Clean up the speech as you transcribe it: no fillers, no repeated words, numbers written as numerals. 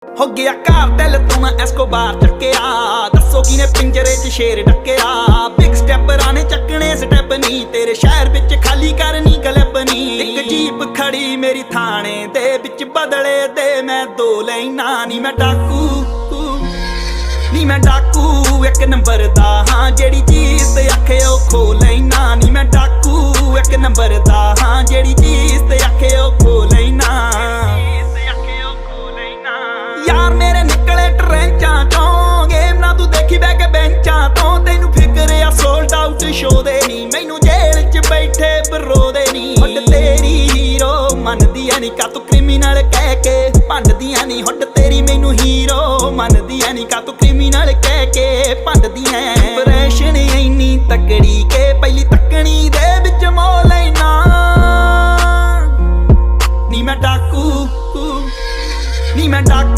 ਹੋ ਗਿਆ ਘਰ ਦਿਲ ਤੋਂ ਨਾ ਐਸਕੋਬਾਰ ਚੱਕਿਆ, ਦੱਸੋ ਕਿਨੇ ਪਿੰਜਰੇ 'ਚ ਸ਼ੇਰ ਡੱਕਿਆ। ਬਿਗ ਸਟੈਪਰਾਂ ਨੇ ਚੱਕਣੇ ਸਟੈਪ ਨਹੀਂ, ਤੇਰੇ ਸ਼ਹਿਰ ਵਿੱਚ ਖਾਲੀ ਕਰਨੀ ਗਲਪ ਨਹੀਂ। ਇੱਕ ਜੀਪ ਖੜੀ ਮੇਰੀ ਥਾਣੇ ਦੇ ਵਿੱਚ, ਬਦਲੇ ਦੇ ਮੈਂ ਦੋ ਲੈਣਾ। ਨੀ ਮੈਂ ਡਾਕੂ, ਨੀ ਮੈਂ ਡਾਕੂ ਇੱਕ ਨੰਬਰ ਦਾ ਹਾਂ, ਜਿਹੜੀ ਚੀਜ਼ ਤੇ ਆਖੇ ਉਹ ਖੋ ਲੈਣਾ। ਨੀ ਮੈਂ ਡਾਕੂ ਇੱਕ ਨੰਬਰ ਦਾ ਹਾਂ, ਜਿਹੜੀ ਚੀਜ਼ ਤੇ ਆਖੇ ਉਹ ਖੋ ਲੈਣਾ। ਯਾਰ ਮੇਰੇ ਨਿਕਲੇ ਟਰੈਂਚਾਂ ਚੋਂ, ਗੇਮ ਨਾ ਤੂੰ ਦੇਖੀ ਬਹਿ ਕੇ ਬੈਂਚਾਂ ਤੋਂ। ਤੈਨੂੰ ਫਿਕਰ ਆ ਸੋਲਡ ਆਊਟ ਸ਼ੋ ਦੇ ਨੀ, ਮੈਨੂੰ ਜੇਲ੍ਹ 'ਚ ਬੈਠੇ ਬਰੋ ਦੇ ਨੀ। ਹੁੱਡ ਤੇਰੀ ਹੀਰੋ ਮੰਨਦੀਆਂ ਨੀ, ਕਾ ਤੂੰ ਕ੍ਰਿਮੀਨਲ ਕਹਿ ਕੇ ਭੰਡਦੀਆਂ ਨੀ। ਹੁੱਡ ਤੇਰੀ ਮੈਨੂੰ ਹੀਰੋ ਮੰਨਦੀਆਂ ਨੀ, ਕਾ ਤੂੰ ਕ੍ਰਿਮੀਨਲ ਕਹਿ ਕੇ ਭੰਡਦੀਆਂ। ਇੰਪ੍ਰੈਸ਼ਨ ਇੰਨੀ ਤਕੜੀ ਕੇ ਪਹਿਲੀ ਤੱਕਣੀ ਦੇ ਵਿੱਚ ਮੋ ਲੈਣਾ। ਨੀ ਮੈਂ ਡਾਕੂ, ਨੀ ਮੈਂ ਡਾਕੂ